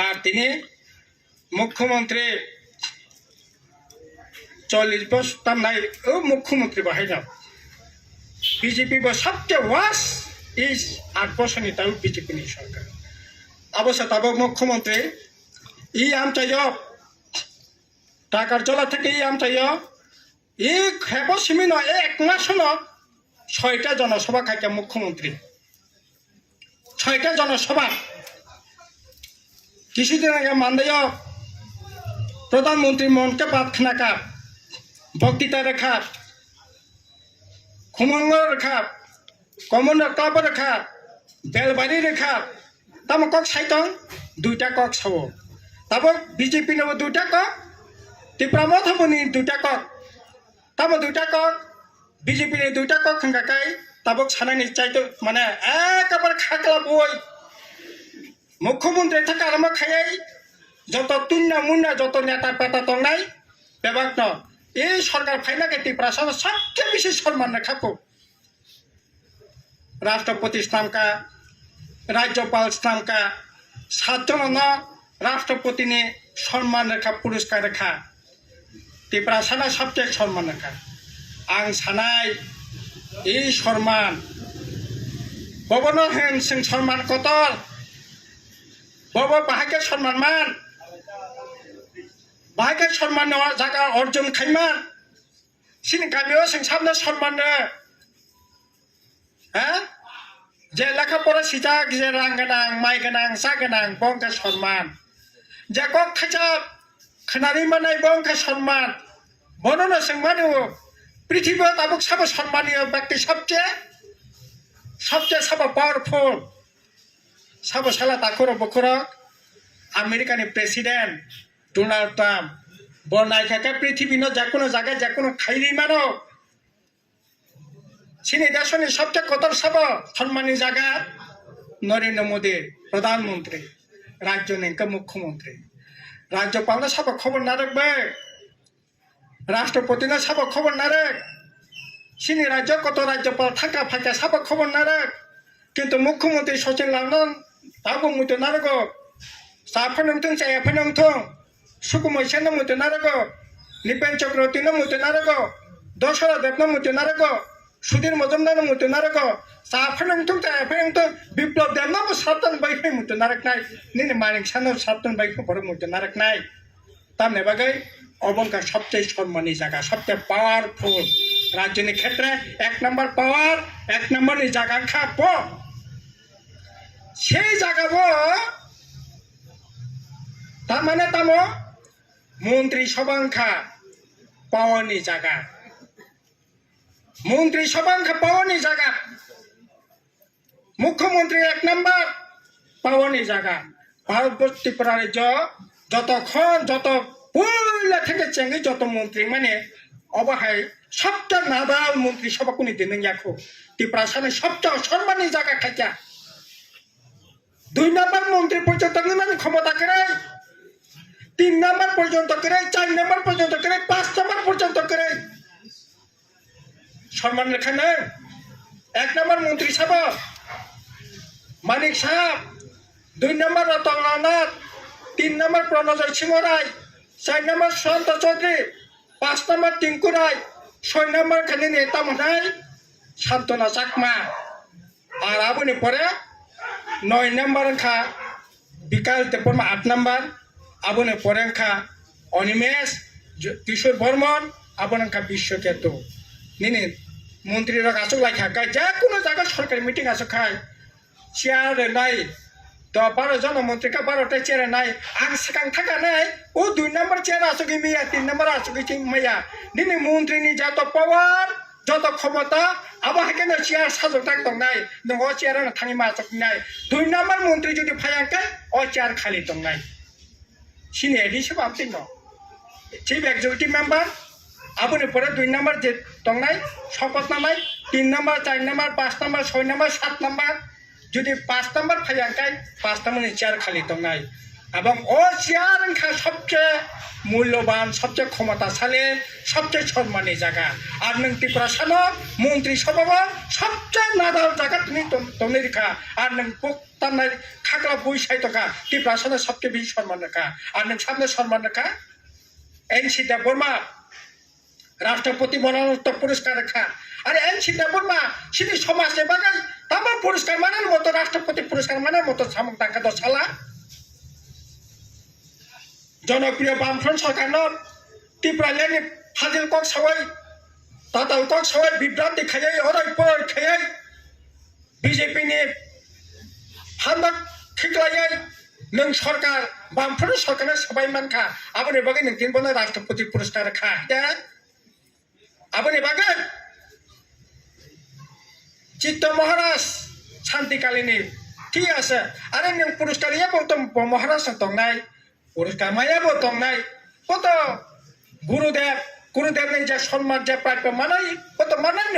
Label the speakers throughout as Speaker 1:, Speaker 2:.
Speaker 1: আর তিনি মুখ্যমন্ত্রী 40 বছর তার নাই ও মুখ্যমন্ত্রী বাহিনী বিজেপি সবচেয়ে ওয়াস ইস 8 বছরনি তাও বিজেপি নি সরকার অবশ্য তাবক মুখ্যমন্ত্রী ই আমচাই টাকার জলা থেকে ই আমচাই ই হেব সিমিন 1 মাস 6টা জনসভা খাইকে মুখ্যমন্ত্রী 6টা জনসভা কিছুদিন আগে মানদেয় প্রধানমন্ত্রী মনকে বাদ খানাকা বক্তৃতা রেখা খুমঙ্গ রেখা কমন ক্লাব রেখা বেলবাড়ি রেখা তাম কক সাইতং 2টা কক সব তাবো বিজেপি নেব 2টা কক ত্রিপুরা মধুবনী 2টা কক তাবো 2টা কক বিজেপি 2টা কক খাঙ্গাকাই তাবো সানানি চাইতো মানে একেবারে খাকলা বই মুখ্যমন্ত্রী থেকে আরম্ভ খাই যত তুন্না মুন্না যত নেতা পেতা তংনাই বেবাগ্ন এই সরকার ফাইনাকে ত্রিপুরা সবচেয়ে বেশি সম্মান রাখাবো রাষ্ট্রপতি স্থানকা राज्यपाल स्थान का 7 जन राष्ट्रपति ने सम्मान रेखा पुरस्कार रेखा त्रिपुरा साना सबसे सम्मान रेखा आं सानाय ए सम्मान बबन हेन सिं सम्मान कतल बब बाहागे सम्मान मान बाहागे सम्मान जागा अर्जुन खाइमान सिन गामियाव सिं सामने सम्मान हाँ जे लेखापड़ा सिजाक जे रां गोनां माइ गोनां जा गोनां बंखा सम्मान जे कक खाजाब खोनानै मोननाय बंखा सम्मान बननो जों मा दङ पृथ्वीयाव दाबो साबो सम्मानीय व्यक्ति सबसे साबो पावरफुल साबो साला ताखर बखर आमेरिकानि प्रेसिडेंट डोनाल्ड ट्राम्प बनायखाका पृथ्वीनो जेकोनो जायगाय जेकोनो खाइरि मानो चीनी देशनि सबसे कतर सब सम्मानी जगह नरेंद्र मोदी प्रधानमंत्री राज्य नेंका मुख्यमंत्री राज्यपाल सब खबर ना रखबे राष्ट्रपति सब खबर ना रख चीनी राज्य कत राज्यपाल थाका फाका सब खबर ना रख किंतु मुख्यमंत्री सचिन लांगन दाबो मुतो ना रखो साफनंथों चायाफनंथों सुकुमैसेन मुतो ना रखो निपेन चक्रवर्ती मुतो ना रखो दशरथ देव मुतो ना रखो सुधीर मजुमदार मुतो नारको साफनंथों चायाफनंथों विप्लव देवनाबो सातन बाइफै मुतो नारकनाय निने मानिक सानो सातन बाइफै पर मुतो नारकनाय तामने बागै अबंका सबसे सम्मानी जगह सबसे पावरफुल राज्यनि क्षेत्र 1 नम्बर पावर 1 नम्बरनि जगह खाप সেই জায়গাবো তার মানে তামো মন্ত্রী সভাংখা পাওয়ানি জায়গা मंत्री सभांखा पावनी जगह मुख्यमंत्री 1 नम्बर पावनी जगह भारतवर्ष त्रिपुरा राज्य जत पुला থেকে চেঙ্গি যত मंत्री माने अबहाय सबटा नादाल मंत्री सभाखौनि दिनै याखौ त्रिपुरा साने सबटा सम्माननि जगह खाइया 2 नम्बर मंत्री पर्यन्त नोंनि क्षमता करे 3 नम्बर पर्यन्त करे 4 नम्बर पर्यन्त करे 5 नम्बर पर्यन्त करे सम्मान रेखा नहीं 1 नम्बर मंत्री साहब मानिक साहब 2 नम्बर रतननाथ 3 नम्बर प्रणजय सिंह राय 4 नम्बर सुशांत चौधरी 5 नम्बर टिंकू राय 6 नम्बर खाली नेता मोहनाय शांतना चाकमा और आबोनि परे 9 नम्बर खा विकास देवबर्मा 8 नम्बर आबोनि परे खा अनिमेश किशोर बर्मन आबोनि खा विश्वकेतु निने मंत्री आसक लाइखा जेको जगह सरकारी मीटिंग आसक खाई चेयर नाई 12 जन मंत्री का 12टा चेयर नाई आं सिगां थाका नाई ओ 2 नम्बर चेयर आसक मैया 3 नम्बर आसक मैया दिनै मंत्रीनि जत पावर जत क्षमता अब हाकेन चेयर साजोटा दं नाई नंगो चेयर थांनि मासक नाई 2 नम्बर मंत्री जुदि फायांके ओ चेयर खाली दं नाई सिनि एडिसो बापतिन दं चीफ एक्जिक्यूटिव मेम्बर आबोनि परे 2 नम्बर जे दंनाय शपथ नामाय 3 number 4 number 5 number 6 number 7 number जुदि 5 नम्बर फायांकाय 5 नम्बर चेयर खाली दंनाय এবং ও চেয়ারখা সবচেয়ে মূল্যবান সবচেয়ে ক্ষমতাশালী সবচেয়ে সম্মানী জায়গা আর নং ত্রিপুরা সানো মন্ত্রী সভা সবচেয়ে নাদাল জায়গা তুমি তমনি রেখা আর নং তার খাগড়া বৈশাই থাকা ত্রিপুরা সানো সবচেয়ে বেশি সম্মান রাখা আর নং সামনে সম্মান রাখা এনসি দেববর্মা রাষ্ট্রপতি মরণোত্তর পুরস্কার রাখা আর এনসি দেববর্মা সিনি সমাজে বাগান তারপর পুরস্কার মানার মতো রাষ্ট্রপতি পুরস্কার মানার মতো সামক টাকা তো সালা জনপ্রিয় বামফ্রন্ট সরকার ত্রিপুরা লেনি ফাজিল কক সবাই তাতাল কক সবাই বিভ্রান্তি খাইয়াই অরাই পরাই খাইয়াই বিজেপি নি হান্দাক ঠিকলাইয়াই নং সরকার বামফ্রন্ট সরকারের সবাই মানখা আবার বাগে নং তিন বনে রাষ্ট্রপতি পুরস্কার খা আবার বাগে চিত্ত মহারাজ শান্তিকালিনী ঠিক আছে আরে নং পুরস্কার ইয়ে বলতো মহারাজ দংনাই পুরস্কার মায়াবো দংনাই কত গুরুদেব যে সম্মান যে প্রাপ্য মানাই কত মানান্য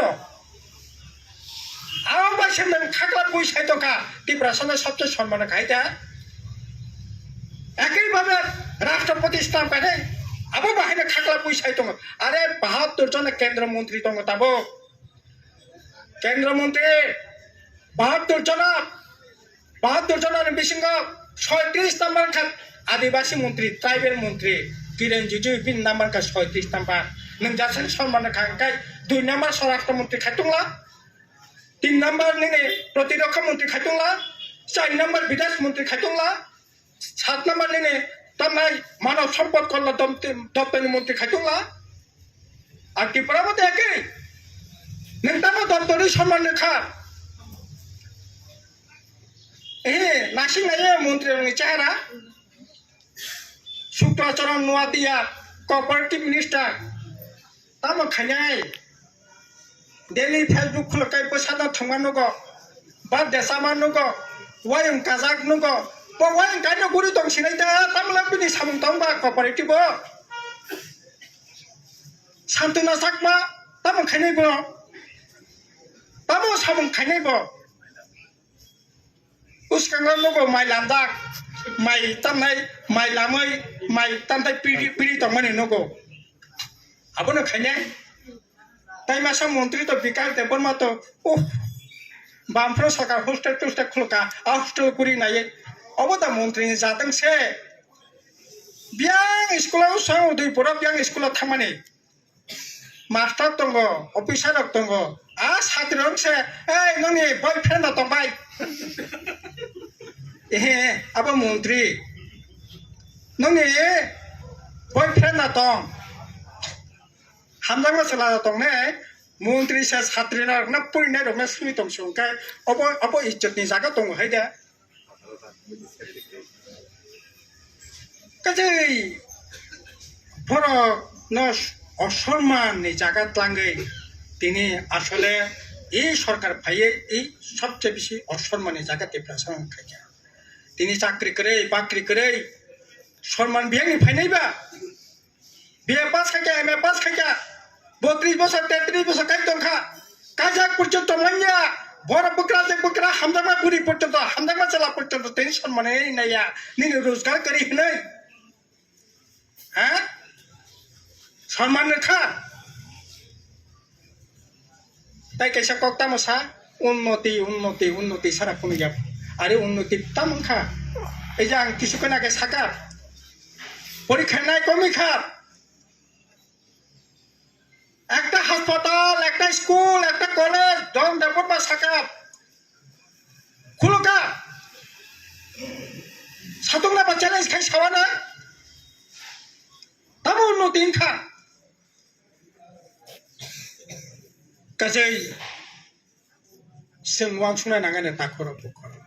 Speaker 1: আমার বাসে নং খাগড়া বৈশাই থকা ত্রিপুরা সামনে সবচেয়ে সম্মান খাইতা একইভাবে রাষ্ট্রপতি স্থান পাই আবো বাহিনী খাগড়া বৈশাই দङ আরে ৭২ জন কেন্দ্রমন্ত্রী দङ তাবো কেন্দ্রমন্ত্রী ৭২ জনের বিসঙ্গ ৩৬ নম্বর খান আদিবাসী মন্ত্রী ট্রাইবেল মন্ত্রী কিরেন রিজিজু বিন নাম্বার কা ৩৬ নম্বর নং যাসেন সম্মান খাঙ্কাই ২ নম্বর স্বরাষ্ট্রমন্ত্রী খাইতুংলা ৩ নম্বর নিনে প্রতিরক্ষা মন্ত্রী খাইতুংলা ৪ নম্বর বিদেশ মন্ত্রী খাইতুংলা ৭ নম্বর নিনে তামাই মানব সম্পদ কল্যাণ দপ্তর মন্ত্রী খাইতুংলা আর ত্রিপুরা মধ্যে একই নংতামো দপ্তরি সম্মান রেখা নাসিক নাইয়ে মন্ত্রী চেহারা শুক্রাচরণ নোয়াদিয়া কোঅপারেটিভ মিনিস্টার তামো খাইনাই ডেলি ফেসবুক খুলকাই পয়সা থামাनुগো বা দেশামানুগো ওয়াইং কাজাক নুগো ওয়াইং কাইনো গুরি দं সিনাইदा তামলা बिनि सामुं तंबा कोঅपारेटिभ सान्तुना साकमा तामो खाइनायबो तामो सामुं खाइनायबो उसकांगा नुगो माइ लामदाक माइ तामनाय माइ लामै माइ तामथाय पिरि दंमानि नुगो आबोनो खाइनाय ताइमासा मन्त्री तो विकास देबबर्मा तो बामफ्रन्ट सरकार हस्टेल टुस्टेल खुलका हस्टेल करि नाये अबदा मन्त्री जादों से बियां स्कुलाव साव दुइ बरा बियां स्कुलाव थांमानि मास्टार दङ अफिसार दङ आ साख्रियाव से ए नोंनि बयफ्रेन्ड दंबाय अब मन्त्री नोंनि बयफ्रेन्ड दं हामजांगा चला दं ने मन्त्री से साख्रि ना फैनाय दं ना सुनि दं सुंखाय अब इज्जतनि जागा दङ हाय दे কাজে বড় অসম্মাননি জায়গা লাঙ্গै তিনি আসলে এই সরকার ভাইয়ে এই সবচেয়ে বেশি অসম্মানের জায়গা ত্রিপুরা খাইয়া তিনি চাকরি করে বাকরি করে সম্মান বিয়ানি ফাইনাইবা বিএ পাস খাইয়া এম এ পাস খাইয়া 32 বছর 33 বছর কাই দংখা কাজাক পর্যন্ত মাইয়া বড় বকরা হামদামা বুড়ি পর্যন্ত হামদামা চালা পর্যন্ত তিনি সম্মানে নাইয়া নিনি রোজগার করি নাই হ্যাঁ সম্মান রেখা তাই কেসা কক্তা মশা উন্নতি উন্নতি উন্নতি সারা কমে যাব আরে উন্নতি তেমন খা এই যে আং কিছুক্ষণ আগে সাকার পরীক্ষা নাই কমি খাপ একটা হাসপাতাল একটা স্কুল একটা কলেজ দম দেবর বা সাকাপ খুলকা সাতংলা বা চ্যালেঞ্জ খাই সাওয়ানা তামো উন্নতি খা কাজেই जों वां सुना नांगाने ताखरो बुखरो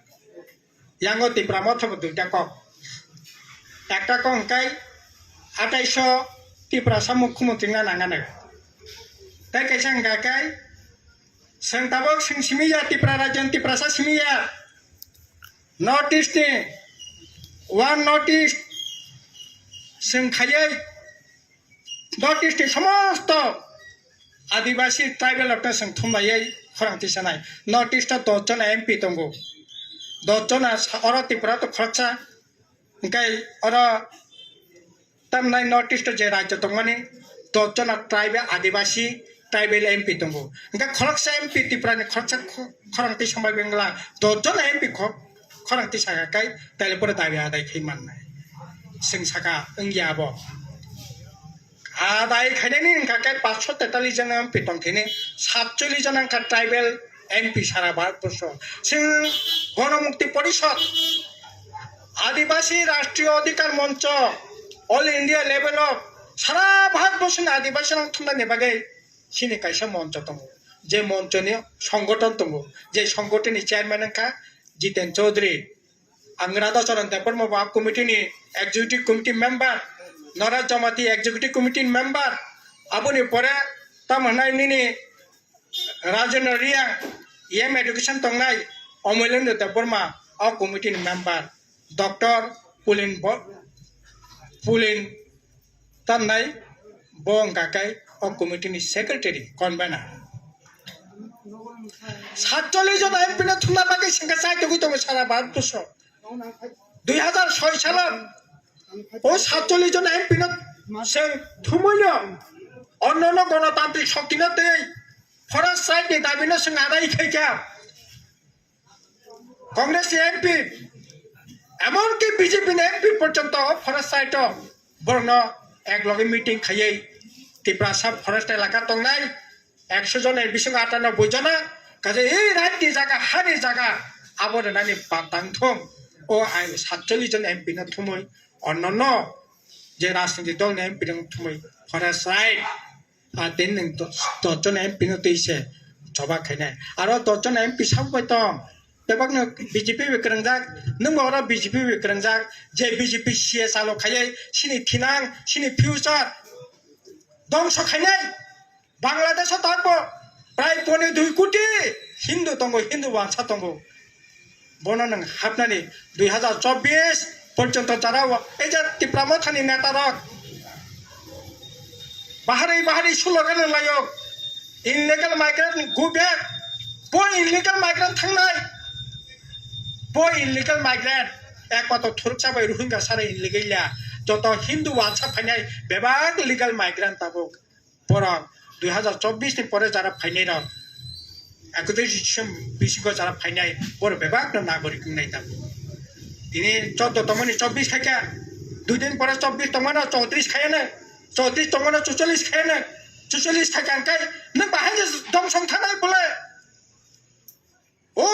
Speaker 1: यांगो तिप्रा मथबो दुइटा कक एकटा कक हंकाय 2800 तिप्रा सा मुख्यमंत्री ना नांगाने ताय कायसा हंगाकाय जों ताबो जों सिमिया तिप्रा राज्य तिप्रा सा सिमिया नॉर्थ ईस्ट नि वान नॉर्थ ईस्ट जों खायै नॉर्थ ईस्ट नि समस्त आदिवासी ट्राइबल जों थुमलायै खरांथि सानाय नॉर्थ ईस्ट 10 जन एमपी दंगो 10 जना अरा त्रिपुरा तो खरचा Ngay ora tamnai notice je rajya tongmani dojjona tribal adivasi tribal MP tongo. Ngay khoroksa MP tiprani khoroksa khorangti sambai bengla dojjona MP khorangti saga kai taile pore dabi adai khai mannai. Sing saga engya bo. Adai khainani engka kai 543 jona MP tongthini 47 jona engka tribal MP সারা ভারতবর্ষ সিং গণমুক্তি পরিষদ আদিবাসী রাষ্ট্রীয় অধিকার মঞ্চ all India level of সারা ভারতবর্ষ আদিবাসী থুমনানি বাগে সিনি কাইসা মঞ্চ দङ যে মঞ্চনি সংগঠন দङ যে সংগঠনनि chairman का জিতেন চৌধুরী আংরাদা চরণ দেববর্ম বাপ কমিটিनि এক্সিকিউটিভ কমিটি মেম্বার নরাজ জমাতি এক্সিকিউটিভ কমিটি মেম্বার আবনি পরে তামনাইনি রাজেন্দ্র রিয়া এম এডুকেশন তংনাই অমলেন্দ্র দেববর্মা অ কমিটির মেম্বার ডক্টর পুলিন তান্নাই বং কাকাই অ কমিটির সেক্রেটারি কনভেনার 47 জন এমপি না থুনা বাকি সিংহা চাইতে হইতো সারা ভারতবর্ষ 2006 সালে ও 47 জন এমপি না সে থুমইন অন্যান্য গণতান্ত্রিক শক্তি না দেই forest right ni dabi no sing adai khaika Congress MP এমনকি বিজেপি এমপি পর্যন্ত ফরেস্ট রাইট বর্ণ এক লগে মিটিং খাইয়ে ত্রিপুরা সাব ফরেস্ট এলাকা তংনাই 100 জনের বিশ 98 জনা কাজে এই রাইটনি জায়গা হানি জায়গা আবরে নানি বাগদাংথম ও আই 47 জন এমপি না থুমই অন্যান্য যে রাজনৈতিক দল এমপি থুমই ফরেস্ট রাইট আর দিন দশজন এমপি নইছে জবা খাইনাই আর দশজন এমপি সাববাই দं बेबागनो बीजेपी विक्रंजाक नों बावरा बीजेपी विक्रंजाक जे बीजेपी सीएस आलो खायै सिनि थिनां सिनि फ्यूचर दंस खायनाय बांग्लादेशआव थारबो प्राय 2 कोटी हिंदू दंगो हिंदू भाषा दंगो बनो नों हाबनानै 2024 पर्यन्त जारा এই যে ত্রিপুরামথানি নেতারক बाहारी स्लोगान लायो इनलिगेल माइग्रेंट गो बैक बो इनलिगेल माइग्रेंट थांनाय बो इनलिगेल माइग्रेंट एक बात थुरुक जाबाय रोहिंग्या सारे इनलिगेलिया जत हिंदू वाचा फाइनाय बेबाग लिगेल माइग्रेंट ताबो पर 2024 नि परे जारा फाइनाय र 31 जारा फाइनाय पर बेबाग नागरिक नाय ताबो दिनै 14 तमनि 24 खायका 2 दिन परे 24 तमनि 34 खायने 34 तमना 44 खायने 44 थाकान काय नों बाहाय दं सं थानाय बोले ओ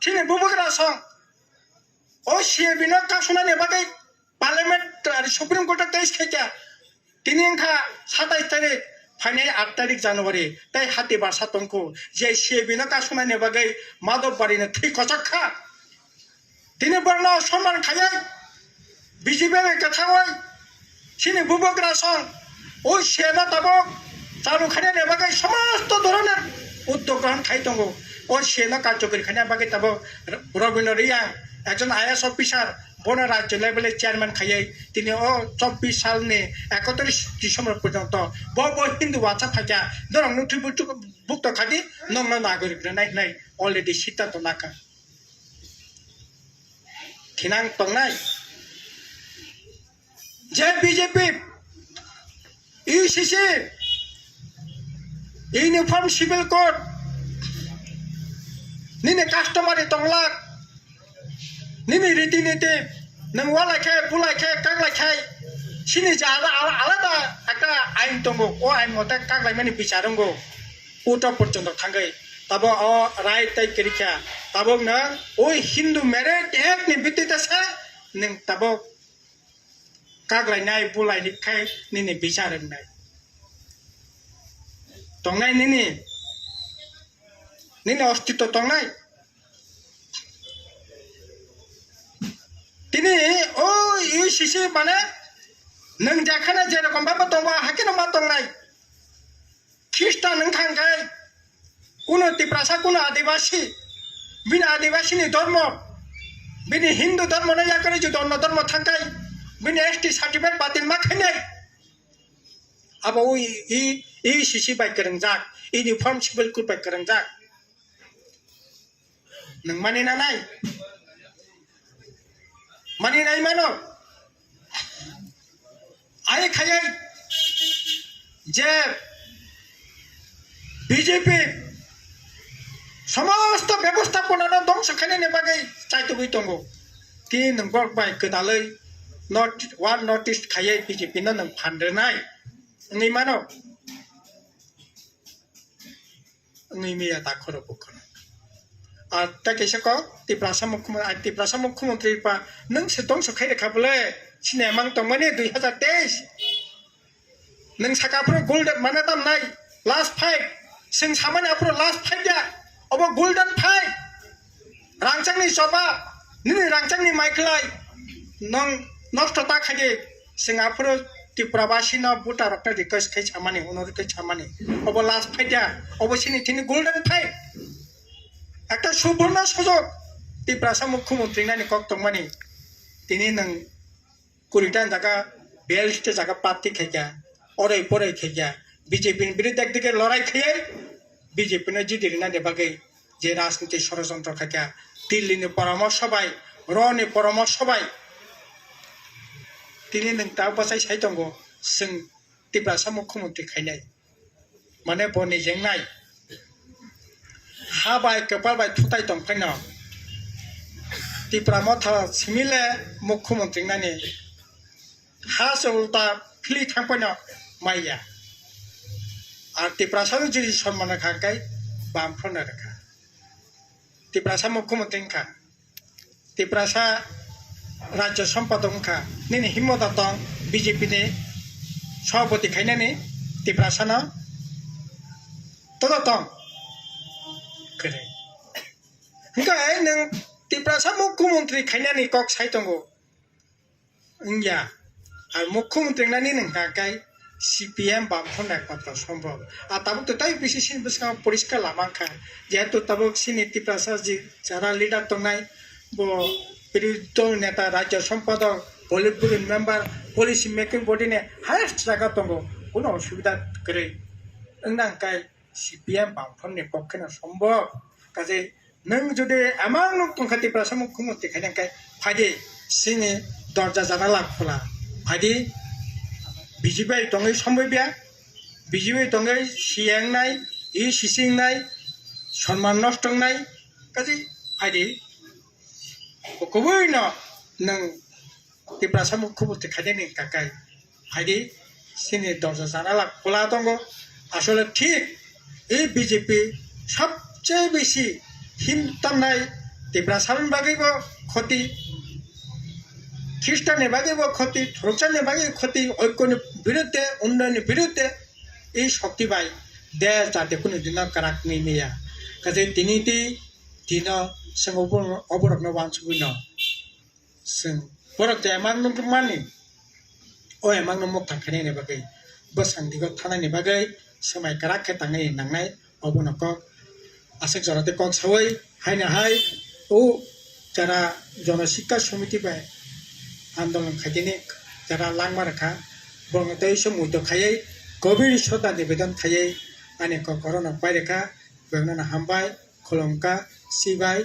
Speaker 1: थिने बुबुग्रा सं ओ सिएबिनो कासुनाने बागै पार्लियामेंट आरो सुप्रीम कोर्ट केस खायका दिनैखा 27 तारिख फाइनाय 8 तारिख जानुवारि ताइ हाति बासा तंखौ जे सिएबिनो कासुनाने बागै माधवबारिनो थै खचखा दिनै बर्न सम्मान खायै बिजेपि कथावै सिनि बुबुग्रा सं ওই সেনা তাবক চালু খানে নেবাগে সমস্ত ধরনের উদ্যোগ গ্রহণ খাই দङ ও সেনা কার্যকরী খানে বাগে তাবো রবীন্দ্র রিয়া একজন আইএস অফিসার বন রাজ্য লেভেলে চেয়ারম্যান খাইয়ে তিনি ও 24 সালনি 31 ডিসেম্বর পর্যন্ত বব হিন্দু বাচ্চা থাকা ধরং নথিভুক্ত খাদি নং নাগরিক নাই অলরেডি সিদ্ধান্ত নাকা থিনাং তংনাই যে BJP ECC Uniform Civil Code Nini customary tonglak Nini riti-niti Nang walakhe, pulakhe, kaglakhe Sini jala alada Aka ain tongo O ain mota kaglak mani bicarunggo Uta porjondo thangai Tabo o right tai kerikha Tabo nang Oi Hindu merit ek ni bititasa Nang tabo kaglai bulai nikai nini bicara nai tongai nini ostito tongai tini oh yu sisi mana neng jakana jero kombapa tongwa hakino ma tongai Kristan neng thangkai kuno tiprasa kuno adivasi bina adivasi ni dharma bini Hindu dharma na yakare ju dharma thangkai बिन ST certificate बातिल मा खायनाय अब ई सीसी बाय करंजाक uniform civil code बाय करंजाक नों मानिना नाय मानो হাই খাইয়ে যে বিজেপি সমস্ত ব্যবস্থাপনা ধ্বংস খাইनायनि बागै চাইতবই दङ তিন গরবাই गोदालै नर्थ ईस्ट खायै बिजेपि नों फानदेरनाय नै मानो नै मिया दाखर बखर আর তাকে সে ক ত্রিপুরা মুখ্যমন্ত্রী পা নং সে ধ্বংস খাইরে খাবলে সিনেমাং দংমানে 2023 नों साकाफोर गोल्डन माने दामनाय लास्ट फाइट जों सामानियाफोर लास्ट फाइट या अब गोल्डन फाइट रांचांनि जबा नों रांचांनि माइखलाय नों नष्ट ता खाजे जोंहाफोर त्रिपुराबासिनो बुटारकटा रिक्वेस्ट खाय सामानि उनरिकै सामानि अब लास्ट फाइट या अब सिनिथिनि गोल्डन फाइट একটা সুবর্ণ সুযোগ ত্রিপুরা মুখ্যমন্ত্রী নানি কক্তমানি তিনি নং কুড়িটান জায়গা 42টা জায়গা প্রার্থী খাইয়া অরাই পরাই খাইয়া বিজেপির বিরুদ্ধে একদিকে লড়াই খাইয়ে বিজেপির জিডির নানি বাগै যে রাজনীতি ষড়যন্ত্র খাইয়া দিল্লিনি পরামর্শ বাই রনি পরামর্শ বাই তিনি নং তা বাসাই সাইতঙ্গ जों ত্রিপুরা মুখ্যমন্ত্রী খাইনাय মানে বনি जेंनाय हाबाय कपालबाय थुताय दंफायनो त्रिपुरा मथा सिमिले मुख्यमंत्री नानि हा उल्टा फिली थांफायनो माइया और त्रिपुरा जी सम्मान खाकाय बामफ्रनो रखा त्रिपुरा मुख्यमंत्री खा त्रिपुरा राज्य सम्पादक खा निनि हिम्मत दं बीजेपी नि सभापति खायनानि त्रिपुरा तदा दं करे हिंगाय नों त्रिपुरा मुख्यमंत्री खायनानि कक साइतंगो इंया और मुख्यमंत्री नानि नोंथांखाय सीपीएम बामफ्रन एकमात्र सम्भव और तब तो ताई बिसिसिन बसका परिष्कार लामाखा जेहेतु तब सिनि त्रिपुरा जी जारा लिडार दंनाय बो विरोधी नेता राज्य सम्पादक पलिट ब्यूरो मेम्बर पलिसि मेकिंग बडी ने हायेस्ट जायगा दङ कोनो असुविधा करे नोंथांखाय सीपीएम बामफ्रननि पक्षेनो सम्भव काजे नों जुदि एमां दंखा त्रिपुरा मुख्यमंत्री खायनायखाय फायदि सिनि दरजा जाना लाखला फायदि बीजेपी दङै समयबिया बीजेपी दङै सियांनाय इ सिसिंनाय सम्मान नष्टंनाय काजे फायदि बकबैनो नों त्रिपुरा मुख्यमंत्री खायनायनि थाखाय फायदि सिनि दरजा जाना लाखला दङ आसले ठीक এই বিজেপি সবচেয়ে বেশি হিমতামনায় त्रिपुरा बागैबो क्षति খ্রিস্টানের बागैबो क्षति थरचानि बागै क्षति ऐक्यनि बिरुद्धे उन्नयननि बिरुद्धे এই শক্তি বাই দেশ যাতে কোনো দিন কারাক নিমিয়া কাজে তিনি দিন जों अबरकनो वानसुबिनो जों बरक एमां मानि ओ एमां मुक्ता खायनायनि बागै बोसांदिगो थानायनि बागै समय करा के तांगे नांनाय अबनक आसे जराते कक सवै हायना हाय ओ जरा जनशिक्षा समिति बाय आंदोलन खायदिनि जरा लांमा रखा बंगतै समुद्र खायै गभीर श्रद्धा निवेदन खायै आने को कोरोना पाइरेखा बेवना हामबाय खुलुमका सिबाय